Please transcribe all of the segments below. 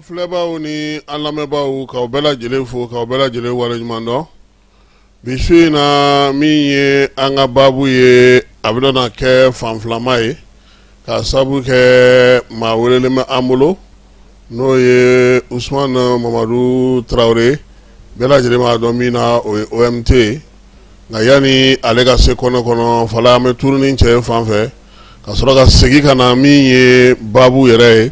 An filɛbaaw ni an lamɛnbaaw k'aw bɛɛ lajɛlen fo k'aw bɛɛ lajɛlen waleɲuman dɔn. Bi su in na min ye an ka baabu ye a bɛna kɛ fanfilama ye k'a sabu kɛ maa welelen bɛ an bolo n'o ye Usumani Mamadu Tarawele bɛɛ lajɛlen b'a dɔn min na o ye OMT nka yanni ale ka se kɔnɔ fala an bɛ turunin cɛ fan fɛ ka sɔrɔ ka segin ka na min ye baabu yɛrɛ ye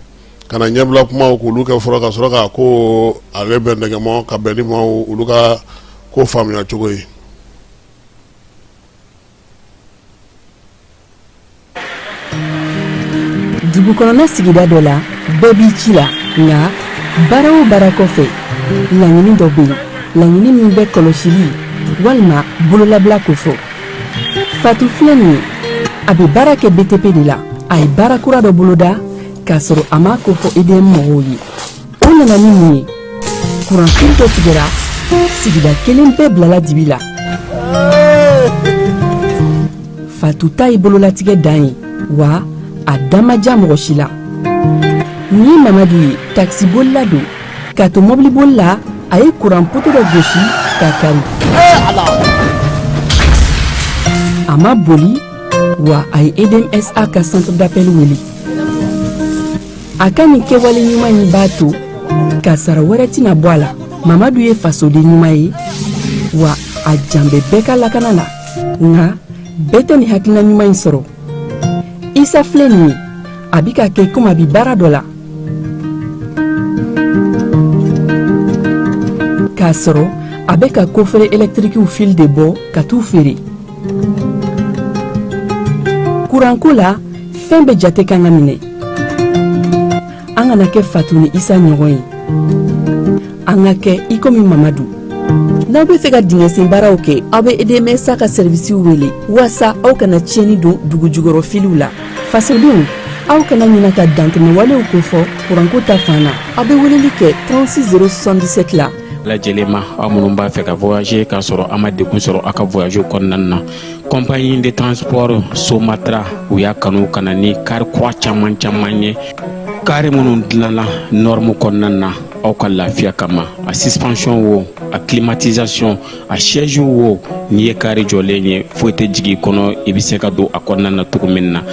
ka na ɲɛbila kumaw k'olu kɛ fɔlɔ ka sɔrɔ ka ko ale bɛ nɛgɛmɔ ka bɛn ni maaw olu ka ko faamuya cogo ye. Dugu kɔnɔna sigida dɔ la bɛɛ b'i ci la nka baara o baara kɔfɛ laɲini dɔ bɛ yen laɲini min bɛ kɔlɔsili walima bololabila ko fɔ Fatu filɛ nin ye a bɛ baara kɛ BTP de la a ye baara kura dɔ boloda k'a sɔrɔ a ma ko fɔ EDM mɔgɔw ye o nana ni mun ye kuranfin dɔ tigɛra sigida kelen bɛɛ bilala dibi la Fatu ta ye bololatigɛ dan ye wa a damaja mɔgɔ si la ni Mamadu ye taxi bolila don ka to mobili bolila a ye kuran poto dɔ gosi ka kari a ma boli wa a ye EDMSA ka centre d'appel wele a ka nin kɛwale ɲuman in b'a to ka sara wɛrɛ tɛna bɔ a la Mamadu ye fasoden ɲuman ye wa a jan bɛ bɛɛ ka lakana la nka bɛɛ tɛ nin hakilina ɲuman in sɔrɔ Isa filɛ nin ye a bi ka kɛ komi a bi baara dɔ la k'a sɔrɔ a bɛ ka kofere électrique fil de bɔ ka t'u feere kuranko la fɛn bɛɛ jate kan ka minɛ an kana kɛ Fatu ni Isa ɲɔgɔn ye an ka kɛ i komi Mamadu n'aw bɛ fɛ ka dingɛsen baaraw kɛ aw bɛ EDMSA ka service wele walasa aw kana tiɲɛni don dugu jukɔrɔ filiw la fasodenw aw kana ɲinɛ ka dantɛmɛ walew ko fɔ kuranko ta fan na aw bɛ weleli kɛ 36077 la lajɛlen ma aw minnu b'a fɛ ka voyager k'a sɔrɔ a ma degun sɔrɔ a ka voyage kɔnɔna na compagnie de transport Somatra u y'a kanu ka na ni kari kura caman ye kari minnu dilanna norme kɔnɔna na aw ka lafiya kama a suspension wo a climatisation a siège wo n'i ye kari jɔlen ye foyi tɛ jigin kɔnɔ i bɛ se ka don a kɔnɔna na cogo min na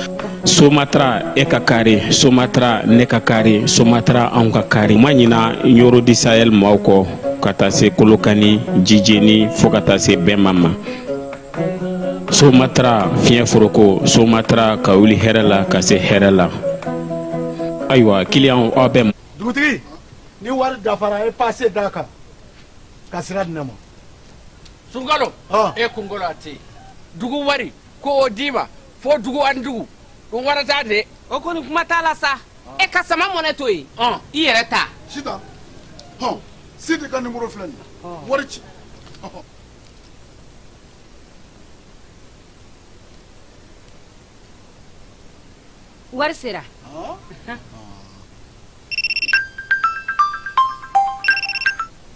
Somatra e ka kari Somatra ne ka kari Somatra anw ka kari ma ɲina Yoro di Sahel maaw kɔ ka taa se Kolokani Jijeni fo ka taa se Bɛnma ma Somatra fiɲɛ foroko Somatra ka wuli hɛrɛ la ka se hɛrɛ la ayiwa client aw bɛ dugutigi ni wari dafara e passe da kan ka sira di ne ma Sunkalo e kunkolo ate dugu wari ko o d'i ma fo dugu ani dugu o wara t'a de o kɔni kuma t'a la sa e ka sama mɔnɛ to yen i yɛrɛ ta Sita Sidi ka numéro filɛ nin wari ci wari sera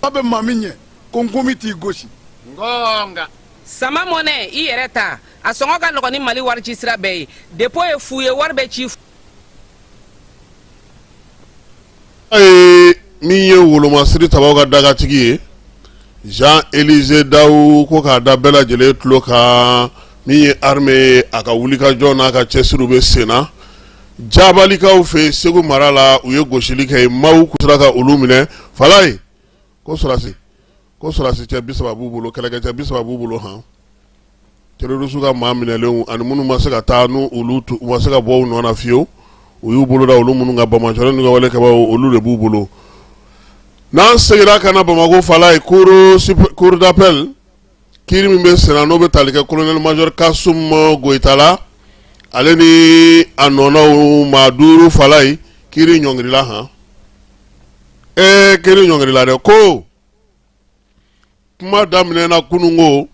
a bɛ maa min ɲɛ ko nkomi t'i gosi ngonga sama mɔnɛ i yɛrɛ ta a sɔngɔ ka nɔgɔn ni Mali wari ci sira bɛɛ ye dépôt ye fu ye wari bɛ ci min ye wolomasiri tabaw ka dagatigi ye Jean-Élisée Daou ko k'a da bɛɛ lajɛlen tulo kan min ye armée a ka wulikajɔ n'a ka cɛsiriw bɛ sen na jabalikaw fɛ Segu mara la u ye gosili kɛ maaw kusira ka olu minɛ falaye ko sɔrɔsi cɛ 30 b'u bolo kɛlɛkɛcɛ 30 b'u bolo terroriste ka maa minɛlenw ani minnu ma se ka taa n'u ma se ka bɔ u nɔ na fiyewu u y'u bolo da olu minnu ka Bamakɔ ni ka wale kɛbaw olu de b'u bolo n'an seginna ka na Bamako fala ye cour d'appel kiiri min bɛ senna n'o bɛ tali kɛ colonel major Kasum Goyita la ale ni a nɔnɔw maa 5 fala ye kiiri ɲɔngirila kiiri ɲɔngirila dɛ ko kuma daminɛna kunungo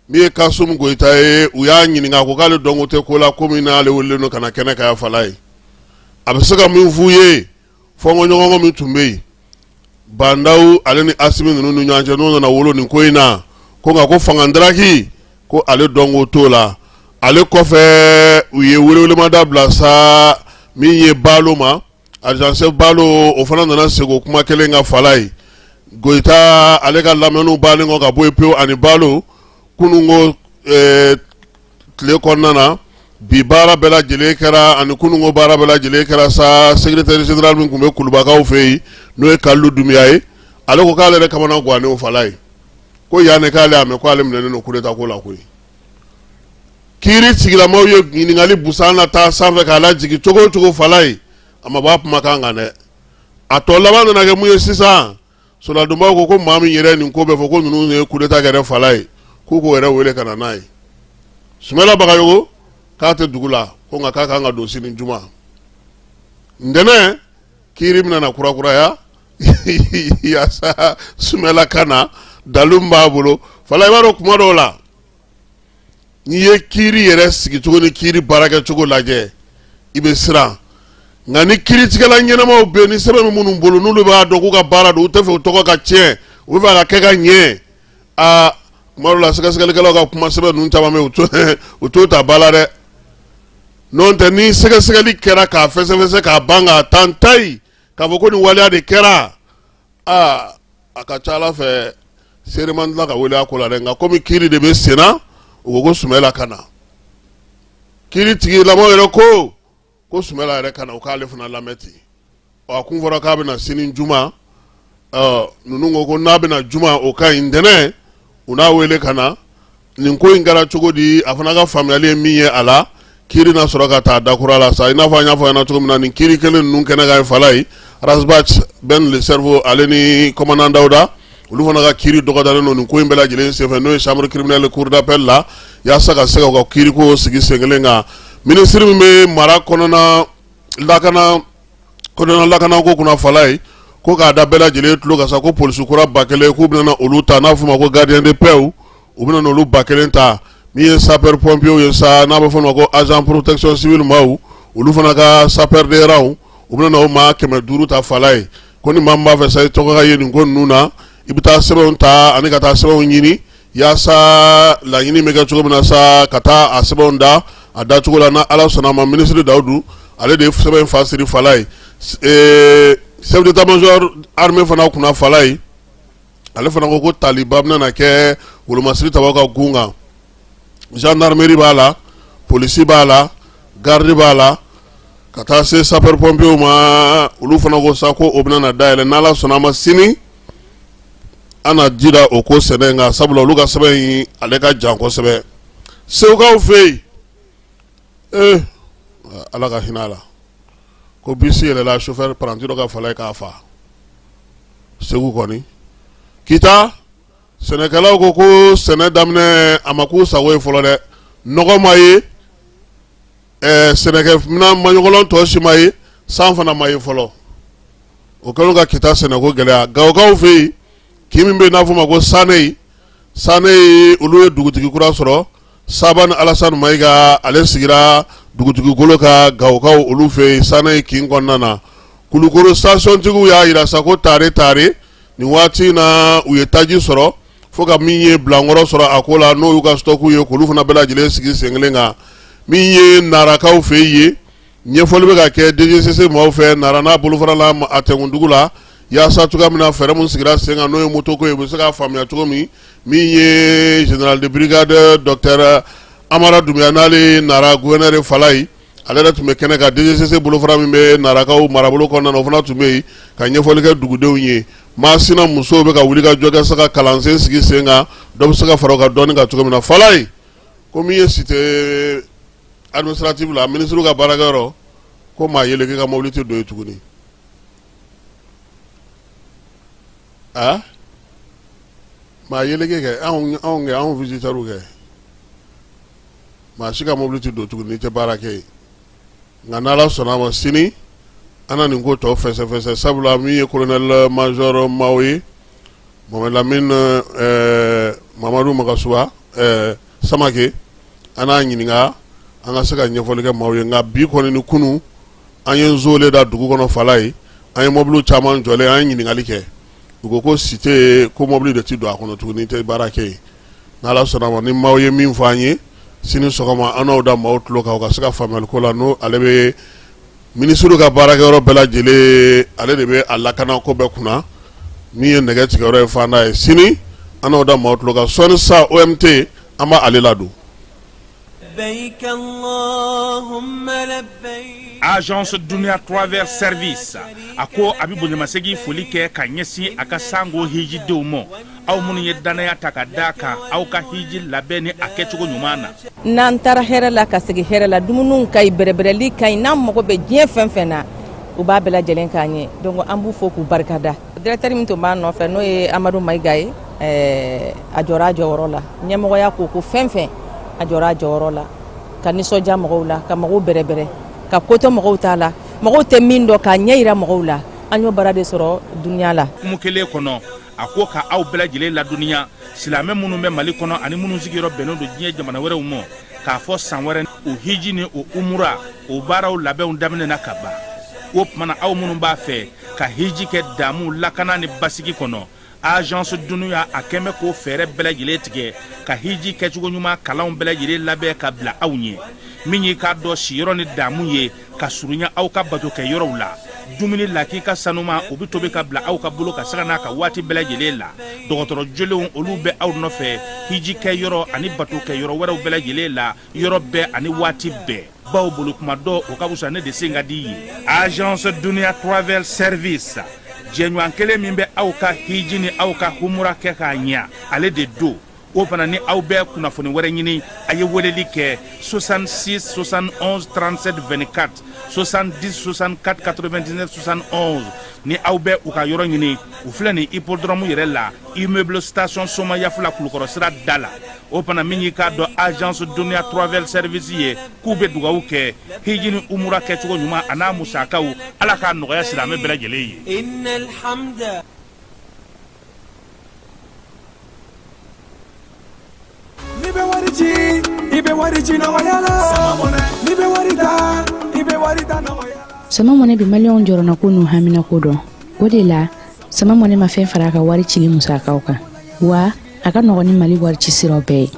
min ye Kasum Goyita ye u y'a ɲininka ko k'ale dɔnko tɛ ko la ko min n'ale welelen don ka na kɛnɛ kan fala ye a bɛ se ka min f'u ye fɔnkɔɲɔgɔnkɔ min tun bɛ yen Bandaw ale ni Asimi ninnu ni ɲɔgɔn cɛ n'u nana wolo nin ko in na ko nka ko Fangandaraki ko ale dɔnko t'o la ale kɔfɛ u ye welewelemada bila sa min ye Balo ma agence balo o fana nana sego kuma kelen ka falai goita ale ka lamenu balingo ka boyepio ani balo kunungo tile konnana bi baara bɛɛ lajɛlen kɛra ani kunungo baara bɛɛ lajɛlen kɛra sa secrétaire général min kun bɛ kulubakaw fɛ yen n'o ye Kalilu Dumiya ye ale ko k'ale yɛrɛ kamana gannen o fala ye ko yanni k'ale y'a mɛn ko ale minɛnen don coup d'état ko la koyi kiiri sigilamaw ye ɲininkali busan na taa sanfɛ k'a lajigin cogo o cogo fala ye a ma bɔ a kumakan kan dɛ a tɔ laban nana kɛ mun ye sisan soldadonbaw ko maa min yɛrɛ nin ko bɛ fɔ ko ninnu ye coup d'état kɛ fala ye k'u k'o yɛrɛ wele ka na n'a ye Sumala Bagayogo k'a tɛ dugu la ko nka k'a kan ka don sini juma ntɛnɛn kiiri bɛna na kurakuraya yaasa Sumala kana dalu min b'a bolo fala i b'a dɔn kuma dɔw la n'i ye kiiri yɛrɛ sigicogo ni kiiri baarakɛcogo lajɛ i bɛ siran nka ni kiiritigɛla ɲɛnamaw bɛ yen ni sɛbɛn bɛ minnu bolo n'olu b'a dɔn k'u ka baara don u tɛ fɛ u tɔgɔ ka tiɲɛ u bɛ fɛ a ka kɛ ka ɲɛ kuma dɔw la sɛgɛsɛgɛlikɛlaw ka kuma sɛbɛn ninnu caman bɛ yen u t'o ta ba la dɛ n'o tɛ ni sɛgɛsɛgɛli kɛra k'a fɛsɛfɛsɛ k'a ban k'a tan tayi k'a fɔ ko nin waleya de kɛra a ka ca Ala fɛ seere man tila ka wele a ko la dɛ nka komi kiiri de bɛ sen na u ko Sumala ka na kiiri tigilamɔgɔ yɛrɛ ko Sumala yɛrɛ ka na u k'ale fana lamɛn ten a kun fɔra k'a bɛna sini juma ninnu ko n'a bɛna juma o ka ɲi ntɛnɛn u n'a wele ka na nin ko in kɛra cogo di a fana ka faamuyali ye min ye a la kiiri na sɔrɔ ka taa dakura la sa i n'a fɔ an y'a fɔ a ɲɛna cogo min na nin kiiri kelen ninnu kɛnɛ kan fala ye Rasbach Ben le Cerveau ale ni commandant Dawuda olu fana ka kiiri dɔgɔdalen don nin ko in bɛɛ lajɛlen senfɛ n'o ye chambre criminelle cour d'appel la yaasa ka se ka u ka kiiri ko sigi sen kelen kan ministre min bɛ mara kɔnɔna lakana ko kunna fala ye ko k'a da bɛɛ lajɛlen tulo kan sa ko polisi kura 1000 k'u bɛna olu ta n'a fɔ ma ko gardien de paix u bɛna olu 1000 ta min ye sapeur pompier ye sa n'a bɛ fɔ ma ko agent protection civile maaw olu fana ka sapeur de rang u bɛna o maa 500 ta fala ye ko ni maa min b'a fɛ sa i tɔgɔ ka ye nin ko ninnu na i bɛ taa sɛbɛnw ta ani ka taa sɛbɛnw ɲini yaasa laɲini bɛ kɛ cogo min na sa ka taa a sɛbɛnw da a dacogo la na Ala sɔnna a ma ministre Dawudu ale de ye sɛbɛn in fa siri fala ye chef d'état-major armée fana kunna fala ye ale fana ko taliba bɛna kɛ wolomasiri tabaw ka gun kan gendarmerie b'a la polisi b'a la garde b'a la ka taa se sapeur pompier ma olu fana ko sa ko o bɛna na dayɛlɛ n'Ala sɔnna a ma sini ana jira o ko sɛnɛ nka sabula olu ka sɛbɛn in ale ka jan kosɛbɛ segukaw fɛ yen Ala ka hinɛ a la ko bisi yɛlɛla chauffeur paranti dɔ ka fala ye k'a fa Segu kɔni kita sɛnɛkɛlaw ko sɛnɛ daminɛ a ma k'u sago ye fɔlɔ dɛ nɔgɔ ma ye sɛnɛkɛminan maɲɔgɔlɔn tɔ si ma ye san fana ma ye fɔlɔ o kɛlen ka kita sɛnɛko gɛlɛya Gawokaw fɛ yen k'i min bɛ yen n'a fɔ ma ko Sane olu ye dugutigi kura sɔrɔ Saba ni Alasani Mayiga ale sigira dugutigi golo ka Gawokaw olu fɛ yen Sane kin kɔnɔna na Kulukoro station tigiw y'a jira sa ko tare nin waati na u ye taji sɔrɔ fo ka min ye bilankɔrɔ sɔrɔ a ko la n'o y'u ka stocku ye k'olu fana bɛɛ lajɛlen sigi sen kelen kan min ye Narakaw fɛ yen ɲɛfɔli bɛ ka kɛ DGCC maaw fɛ Nara n'a bolofara la a tɛnkundugu la yaasa cogoya min na fɛɛrɛ mun sigira sen kan n'o ye moto ko ye u bɛ se k'a faamuya cogo min ye général de brigade docteur Amara Dumiya n'ale Nara gouverneur fala ye ale yɛrɛ tun bɛ kɛnɛ kan DGCC bolofara min bɛ Narakaw marabolo kɔnɔna na o fana tun bɛ yen ka ɲɛfɔli kɛ dugudenw ye maasina musow bɛ ka wuli ka jɔ kɛ se ka kalansen sigi sen kan dɔ bɛ se ka fara o kan dɔɔni kan cogo min na fala ye ko min ye cité administrative la ministre ka baarakɛyɔrɔ ko maa yɛlɛ k'i ka mobili tɛ don yen tuguni maa yɛlɛ kɛ anw visiteur kɛ maa si ka mobili tɛ don tuguni n'i tɛ baara kɛ yen nka n'Ala sɔnna a ma sini an na nin ko tɔ fɛsɛfɛsɛ sabula min ye colonel major Maw ye Mohamed Lamine Mamadu Magasuba Samake an n'a ɲininka an ka se ka ɲɛfɔli kɛ maaw ye nka bi kɔni ni kunu an ye nzole da dugu kɔnɔ fala ye an ye mobili caman jɔlen an ye ɲininkali kɛ u ko cité ko mobili de tɛ don a kɔnɔ tuguni tɛ baara kɛ yen n'Ala sɔnna a ma ni maaw ye min fɔ an ye sini sɔgɔma an n'aw da maaw tulo kan u ka se ka faamuyali ko la n'o ale bɛ ministre ka baarakɛyɔrɔ bɛɛ lajɛlen ale de bɛ a lakana ko bɛɛ kunna min ye nɛgɛ tigɛyɔrɔ ye fanda ye sini an n'o da maaw tulo kan sɔɔni sa OMT an b'a ale ladon. Agence Dunia Travel Service ako abibo nyamasegi foli kɛ ka ɲɛsin a ka sango hiji denw ma aw minnu ye danaya ta ka da kan aw ka hiji labɛn ni a kɛcogo ɲuman na. N'an taara hɛrɛ la ka segin hɛrɛ la dumuniw ka ɲi bɛrɛbɛrɛli ka ɲi n'an mago bɛ diɲɛ fɛn fɛn na u b'a bɛɛ lajɛlen k'a ɲɛ donc an b'u fo k'u barikada. Directeur min tun b'a nɔfɛ n'o ye Amadu Mayiga ye a jɔra a jɔyɔrɔ la ɲɛmɔgɔya ko fɛn fɛn a jɔra a jɔyɔrɔ la ka nisɔndiya mɔgɔw la ka mɔgɔw bɛrɛbɛrɛ ka koto mɔgɔw t'a la mɔgɔw tɛ min dɔn k'a ɲɛ yira mɔgɔw la an y'o baara de sɔrɔ duniya la. Kumu kelen kɔnɔ a ko ka aw bɛɛ lajɛlen laduniya silamɛ minnu bɛ Mali kɔnɔ ani minnu sigiyɔrɔ bɛnnen don diɲɛ jamana wɛrɛw ma k'a fɔ san wɛrɛ o hiji ni o umura o baaraw labɛnw daminɛna ka ban o tumana aw minnu b'a fɛ ka hiji kɛ damu lakana ni basigi kɔnɔ Agence Dunuya a kɛmɛ ko fɛɛrɛ bɛɛ lajɛlen tigɛ ka hiji kɛcogo ɲuman kalanw bɛɛ lajɛlen labɛn ka bila aw ɲɛ min ye k'a dɔn siyɔrɔ ni damu ye ka surunya aw ka bato kɛ yɔrɔw la dumuni laki ka sanuma o bi tobi ka bila aw ka bolo ka saga n'a ka waati bɛɛ lajɛlen la dɔgɔtɔrɔ jolenw olu bɛ aw nɔfɛ hiji kɛ yɔrɔ ani bato kɛ yɔrɔ wɛrɛw bɛɛ lajɛlen la yɔrɔ bɛɛ ani waati bɛɛ baw bolo kuma dɔ o ka fusa ne de sen ka di ye. Agence Dunia Travel Service jɛɲɔgɔn kelen min bɛ aw ka hiji ni aw ka humura kɛ k'a ɲɛ ale de do o fana ni aw bɛɛ kunnafoni wɛrɛ ɲini a ye weleli kɛ 66 71 37 24 70 64 99 71 ni aw bɛɛ u ka yɔrɔ ɲini u filɛ ni hippodrome yɛrɛ la immeuble station Soma Yafula Kulukɔrɔ sira da la o fana min y'i k'a dɔn Agence Dunia Travel Service ye k'u bɛ dugawu kɛ hiji ni umura kɛcogo ɲuman a n'a musakaw ala k'a nɔgɔya silamɛ bɛɛ lajɛlen ye. Sama mɔnɛ bi maliyɛnw jɔrɔna ko n'u hamina ko dɔn o de la sama mɔnɛ ma fɛn fara a ka wari cili musakaw kan wa a ka nɔgɔn ni Mali wari ci siraw bɛɛ ye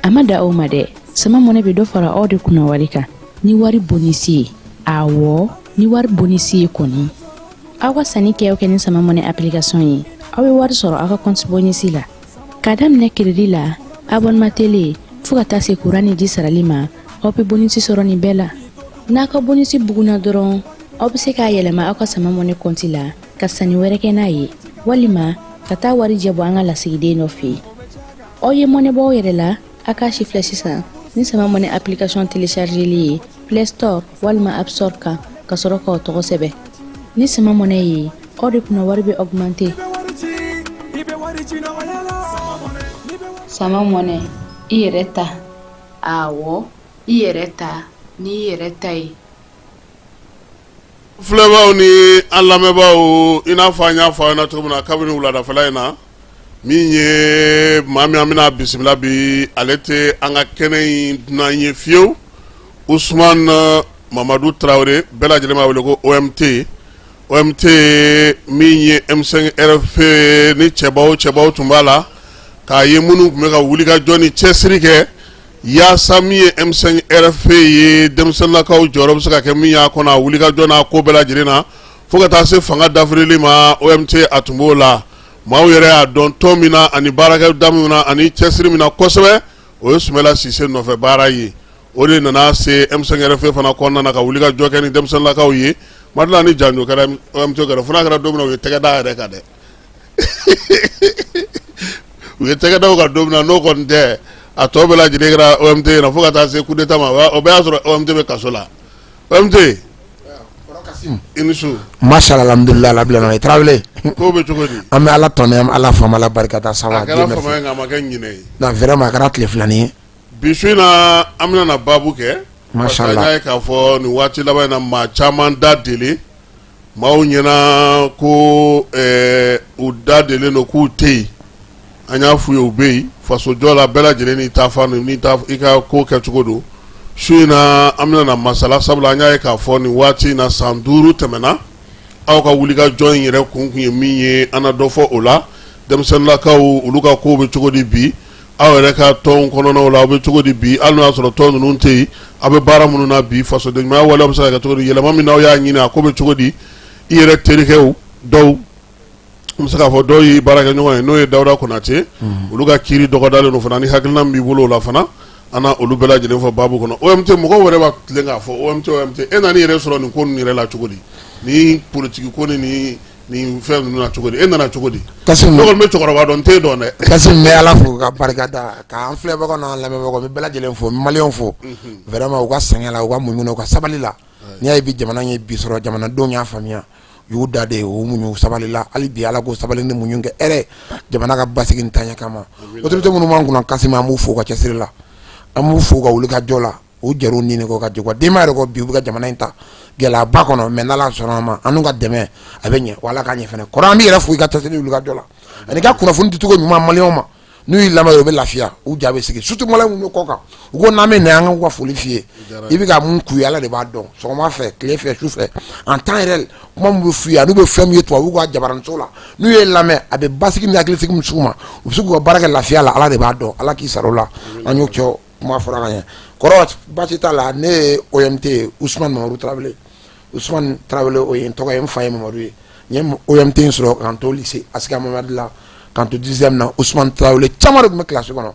a ma da aw ma dɛ sama mɔnɛ bi dɔ fara aw de kunna wari kan ni wari bonisi ye awɔ ni wari bonisi ye kɔni aw ka sanni kɛ ni sama mɔnɛ application ye aw bɛ wari sɔrɔ aw ka compte bonisi la k'a daminɛ crédit la abonnement télé fo ka taa se courant ni ji sarali ma aw bɛ bonisi sɔrɔ nin bɛɛ la n'a ka bonisi buguna dɔrɔn aw bɛ se k'a yɛlɛma aw ka sama mɔnɛ compte la ka sanni wɛrɛ kɛ n'a ye walima ka taa wari jɛ bɔ an ka lasigiden dɔ fɛ yen aw ye mɔnɛ bɔ aw yɛrɛ la a k'a si filɛ sisan ni sama mɔnɛ application téléchargeli ye Play Store walima App Store kan ka sɔrɔ k'aw tɔgɔ sɛbɛn ni sama mɔnɛ ye aw de kunna wari bɛ augmenter. Sama mɔnɛ i yɛrɛ ta awɔ i yɛrɛ ta ni yɛrɛ ta ye. Filɛbaaw ni an lamɛnbaaw i n'a fɔ an y'a fɔ aw ɲɛna cogo min na kabini wuladafɛla in na min ye maa min an bɛna bisimila bi ale tɛ an ka kɛnɛ in dunan ye fiyewu Usman Mamadu Traore bɛɛ lajɛlen b'a wele ko OMT min ye M5 RFP ni cɛbaw tun b'a la k'a ye minnu tun bɛ ka wulikajɔ ni cɛsiri kɛ yaasa min ye M5 RFP ye denmisɛnninlakaw jɔyɔrɔ bɛ se ka kɛ min y'a kɔnɔ a wulikajɔ n'a ko bɛɛ lajɛlen na fo ka taa se fanga dafirili ma OMT a tun b'o la maaw yɛrɛ y'a dɔn tɔn min na ani baarakɛda min na ani cɛsiri min na kosɛbɛ o ye Sumala Sise nɔfɛ baara ye o de nana se M5 RFP fana kɔnɔna na ka wulikajɔ kɛ ni denmisɛnninlakaw ye madula ni janjo kɛra OMT kɛra fo n'a kɛra don min na u ye tɛgɛ da yɛrɛ kan dɛ u ye tɛgɛ da ka don min na n'o kɔni tɛ a tɔ bɛɛ lajɛlen kɛra OMT na fo ka taa se coup d'état ma o bɛɛ y'a sɔrɔ OMT bɛ kaso la OMT i ni su. Mashallah alhamdulillah la bilana Traoré ko bɛ cogo di an bɛ ala tɔnɔ an ala fama ala barikata sawa a kɛra fama ye nka a ma kɛ ɲinɛ ye na vraiment a kɛra tile filani ye bi su in na an bɛna na baabu kɛ Mashallah an y'a ye k'a fɔ nin waati laban in na maa caman da deli maaw ɲɛna ko u da delilen don k'u tɛ yen an y'a f'u ye u bɛ yen fasojɔ la bɛɛ lajɛlen n'i ta fan n'i ta i ka ko kɛcogo don su in na an bɛna na masala sabula an y'a ye k'a fɔ nin waati in na san 5 tɛmɛna aw ka wulikajɔ in yɛrɛ kun ye min ye an na dɔ fɔ o la denmisɛnninlakaw olu ka kow bɛ cogo di bi aw yɛrɛ ka tɔn kɔnɔnaw la aw bɛ cogo di bi hali n'o y'a sɔrɔ tɔn ninnu tɛ yen aw bɛ baara minnu na bi fasodenɲumanya waleya bɛ se ka kɛ cogo di yɛlɛma min n'aw y'a ɲini a ko bɛ cogo di i yɛrɛ terikɛw dɔw n bɛ se k'a fɔ dɔw ye baarakɛɲɔgɔn ye n'o ye Dawuda Konate olu ka kiiri dɔgɔdalen don fana ni hakilina min b'i bolo o la fana an na olu bɛɛ lajɛlen fɔ baabu kɔnɔ OMT mɔgɔw yɛrɛ b'a tilen k'a fɔ OMT e nana i yɛrɛ sɔrɔ nin ko ninnu yɛrɛ la cogo di ni politiki ko ni fɛn ninnu na cogo di e nana cogo di Kasim ne kɔni bɛ cɛkɔrɔba dɔn n t'e dɔn dɛ Kasim n bɛ Ala fo ka barika da k'an filɛbagaw n'an lamɛnbagaw n bɛ bɛɛ lajɛlen fo n bɛ maliyɛnw fo vraiment u ka sɛgɛn la u ka muɲu na u ka sabali la n'i y'a ye bi jamana ye bi sɔrɔ jamanadenw y'a faamuya u y'u da de u muɲu sabali la hali bi Ala ko sabali ni muɲu kɛ hɛrɛ jamana ka basigi ni taɲɛ kama autorité minnu b'an kunna Kasim an b'u fo ka cɛsiri la an b'u fo ka wuli ka jɔ la u jɛr'u ɲini ko ka jɔ quoi denbaya yɛrɛ ko bi u bɛ ka jamana in ta gɛlɛyaba kɔnɔ mais n'Ala sɔnna ma an n'u ka dɛmɛ a bɛ ɲɛ wa Ala k'a ɲɛ fɛnɛ kɔrɔ an b'i yɛrɛ fo i ka cɛsiri wuli ka jɔ la ani ka kunnafoni di cogo ɲuman maliyɛnw ma n'u y'i lamɛn u bɛ lafiya u ja bɛ sigi surtout maliyɛnw minnu bɛ kɔ kan u ko n'an bɛ na an ka foli f'i ye i bɛ ka mun k'u ye Ala de b'a dɔn sɔgɔma fɛ tile fɛ su fɛ en temps réel kuma min bɛ f'u ye n'u bɛ fɛn min ye tubabuw ka jabaraninso la n'u ye lamɛn a bɛ basigi ni hakilisigi min s'u ma u bɛ se k'u ka baara kɛ lafiya la Ala de b'a dɔn Ala k'i sara o la an y'o kɛ kuma fɔra ka ɲɛ kɔrɔ baasi t'a la ne ye OMT Ousmane Mamadu Tarawele Ousmane Tarawele o ye n tɔgɔ ye n fa ye Mamadu ye n ye OMT in sɔrɔ k'an to lycée Asika Mamadi la k'an to 10e na Ousmane Tarawele caman de tun bɛ classe kɔnɔ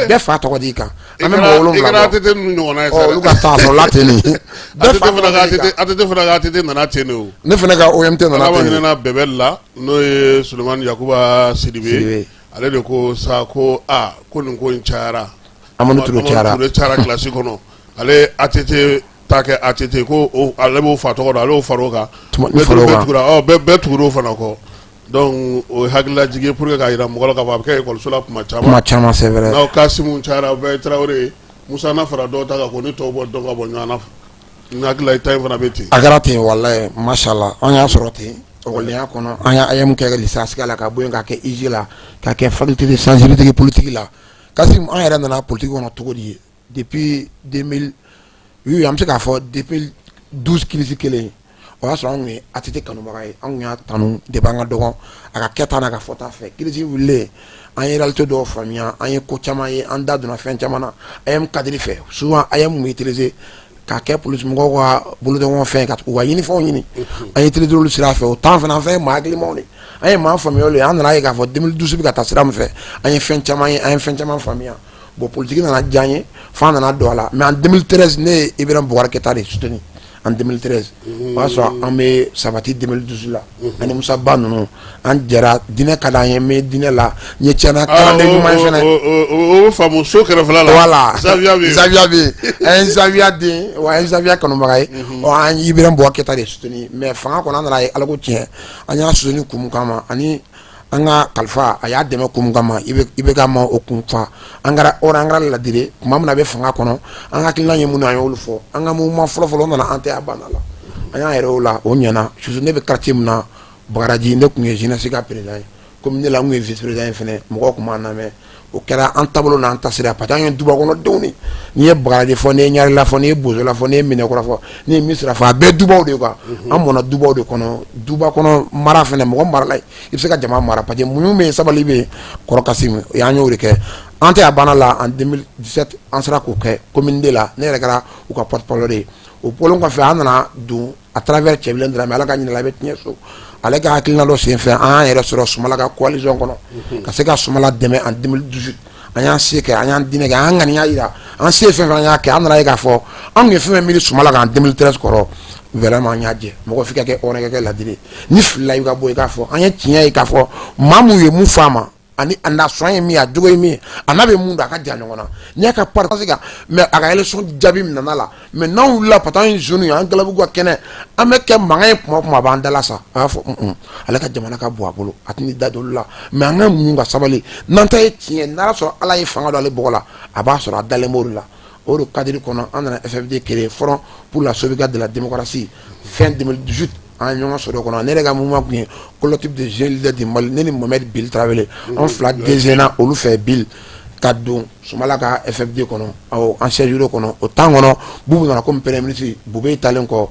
bɛɛ fa tɔgɔ di kan an bɛ mɔgɔ 7 i kɛra ATT ninnu ɲɔgɔnna ye sa olu ka taa sɔrɔ la ten de ATT fana ka ATT nana ten de o ne fana ka OMT nana ten de ala ma hinɛna Bɛbɛli la n'o ye Sulemani Yakuba Sidibe ale de ko sa ko ko nin ko in cayara Amadu Ture cayara classe kɔnɔ ale ATT ta kɛ ATT ko ale b'o fa tɔgɔ dɔn ale y'o far'o kan bɛɛ tugura o fana kɔ donc o hakilila jigi pour que k'a jira mɔgɔ la k'a fɔ a bɛ kɛ ekɔliso la kuma caman c'est vrai n'aw Kasimu cayara o bɛɛ ye Tarawele Musa na fara dɔw ta kan ko ni tɔw bɔ dɔn ka bɔ ɲɔgɔn na n hakilila i ta in fana bɛ ten a kɛra ten walayi mashallah an y'a sɔrɔ ten ɔkɔlidenya kɔnɔ an y'a AM kɛ lycée Asika la ka bɔ yen k'a kɛ IG la k'a kɛ faculté de sensibilité politique la Kasim an yɛrɛ nana politique kɔnɔ cogo di depuis 2000 oui an bɛ se k'a fɔ depuis 12 kilisi kelen o y'a sɔrɔ an kun ye ATT kanubaga ye an kun y'a tanu depuis an ka dɔgɔn a ka kɛta n'a ka fɔta fɛ kilisi wililen an ye réalité dɔw faamuya an ye ko caman ye an da donna fɛn caman na AM cadre fɛ souvent AM kun bɛ utiliser k'a kɛ polisi mɔgɔw ka bolodɔn fɛn ka u ka ɲinifɛnw ɲini an ye utiliser olu sira fɛ o temps fana an fɛn ye maa hakilimaw de an ye maa faamuya olu ye an nana ye k'a fɔ 2012 bɛ ka taa sira min fɛ an ye fɛn caman ye an ye fɛn caman faamuya bon politique nana diya n ye f'an nana don a la mais en 2013 ne ye Ibrahima Boubacar Keita de soutenir en 2013 o y'a sɔrɔ an bɛ sabati 2012 la ani Musa Ba ninnu an jɛra diinɛ ka d'an ye n bɛ diinɛ la n ye tiɲɛna kalanden ɲuman ye fɛnɛ o faamu so kɛrɛfɛla la voilà Zawiya bɛ yen an ye Zawiya den wa an ye Zawiya kanubaga ye an ye Ibrahima Boubacar Keita de soutenir mais fanga kɔnɔ an nana ye Ala ko tiɲɛ an y'a soutenir kun min kama ani an ka kalifa a y'a dɛmɛ kun min kama i bɛ ka ma o kun fa an kɛra ladire tuma min na a bɛ fanga kɔnɔ an hakilina ye minnu an y'olu fɔ an ka mouvement fɔlɔ nana an tɛ a banna la an y'an yɛrɛ o la o ɲɛna surtout ne bɛ quartier min na Bagadaji ne tun ye jeunesse ka président ye komi ne la n kun ye vice président ye fɛnɛ mɔgɔw tun b'an lamɛn o kɛra an taabolo n'an tasira parce que an ye dubakɔnɔdenw de n'i ye Bagadaji fɔ n'i ye Ɲarela fɔ n'i ye Bozola fɔ n'i ye Minɛkɔrɔ fɔ n'i ye Misira fɔ a bɛɛ dubaw de quoi an mɔna dubaw de kɔnɔ duba kɔnɔ mara fɛnɛ mɔgɔ marala i bɛ se ka jama mara parce que muɲu bɛ yen sabali bɛ yen kɔrɔ Kasimu o y'an y'o de kɛ an tɛ a banna la en 2017 an sera k'o kɛ commune de la ne yɛrɛ kɛra u ka porte-parole de ye o bɔlen kɔfɛ an nana don à travers Cɛbilen Dramé Ala ka ɲininka a bɛ tiɲɛ so ale ka hakilina dɔ senfɛ an y'an yɛrɛ sɔrɔ Sumala ka coalition kɔnɔ ka se ka Sumala dɛmɛ en 2018 an y'an se kɛ an y'an diinɛ kɛ an ŋaniya yira an se fɛn fɛn an y'a kɛ an nana ye k'a fɔ an kun ye fɛn fɛn miiri Sumala kan 2013 kɔrɔ vraiment an y'a jɛ mɔgɔ f'i ka kɛ hɔrɔn ka kɛ ladiri ni filila i ka bɔ i k'a fɔ an ye tiɲɛ ye k'a fɔ maa mun ye mun f'a ma ani a na sɔn ye min a jogo ye min ye a n'a bɛ mun don a ka jan ɲɔgɔn na n'i y'a ka parti kan mais a ka élection jaabi min nana la mais n'anw wulila parce que an ye jeunes ye an galabu ka kɛnɛ an bɛ kɛ mankan ye kuma o kuma a b'an dala sa a b'a fɔ ale ka jamana ka bon a bolo a tɛna da don olu la mais an ka muɲu ka sabali n'an ta ye tiɲɛ n'ala sɔrɔ ala ye fanga don ale bɔgɔ la a b'a sɔrɔ a dalen b'o de la o de cadre kɔnɔ an nana FFD créer Front pour la sauvegarde de la démocratie fin 2018 an ɲɔgɔn sɔrɔ kɔnɔ ne yɛrɛ ka mouvement kun ye collectif de jeunes leaders du Mali ne ni Mohamed Bill Tarawele an fila dezena olu fɛ Bill ka don Sumala ka FFD kɔnɔ an siège kɔnɔ o temps kɔnɔ Bubu nana comme premier ministre Bube talen kɔ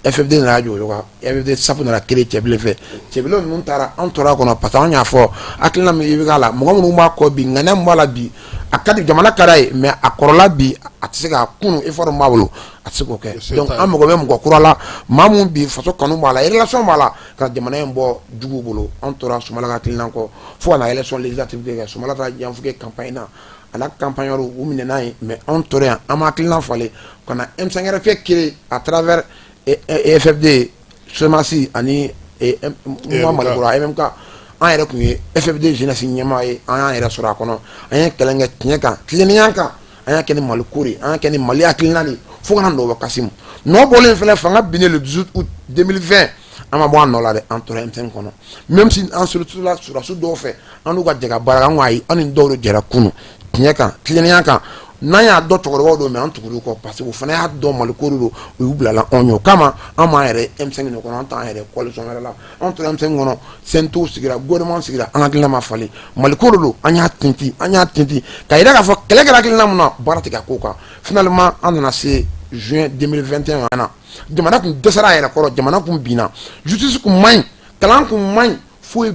FFD nana jɔ yɔrɔ FFD sapu nana kere cɛbilen fɛ cɛbilen ninnu taara an tora kɔnɔ parce que an y'a fɔ hakilina min i bɛ k'a la mɔgɔ minnu b'a kɔ bi ŋaniya min b'a la bi a ka di jamana ka d'a ye mais a kɔrɔla bi a tɛ se ka kunun effort min b'a bolo a tɛ se k'o kɛ donc an mago bɛ mɔgɔ kura la maa min bi faso kanu b'a la relation b'a la ka jamana in bɔ juguw bolo an tora Sumala ka hakilina kɔ fo ka na élection législative kɛ Sumala taara janfuge campagne na a n'a campagneur u minɛ n'a ye mais an tora yan an ma hakilina falen ka na M5 RFI créé à travers FFD Somasi ani Malikura MMK an yɛrɛ kun ye FFD jeunesse ɲɛmaa ye an y'an yɛrɛ sɔrɔ a kɔnɔ an ye kɛlɛ kɛ tiɲɛ kan tilennenya kan an y'a kɛ ni Maliko de an y'a kɛ ni Mali hakilina de fo kana nɔ bɔ Kasimu nɔ bɔlen fɛnɛ fanga binnen le 18 août 2020 an ma bɔ an nɔ la dɛ an tora M5 kɔnɔ même si an surtout la surasiw dɔw fɛ an n'u ka jɛ ka baara an ko ayi an ni dɔw de jɛra kunun tiɲɛ kan tilennenya kan n'an y'a dɔn cɛkɔrɔbaw don mais an tugur'u kɔ parce que o fana y'a dɔn Maliko de don u y'u bilala anw ɲɛ o kama an m'an yɛrɛ M5 de kɔnɔ an t'an yɛrɛ coalition wɛrɛ la an tora M5 kɔnɔ CNTO sigira gouvernement sigira an hakilina ma falen Maliko de don an y'a tinti ka yira k'a fɔ kɛlɛ kɛra hakilina mun na baara tɛ ka k'o kan finalement an nana se juin 2021 na jamana kun dɛsɛra a yɛrɛ kɔrɔ jamana kun binna justice kun man ɲi kalan kun man ɲi foyi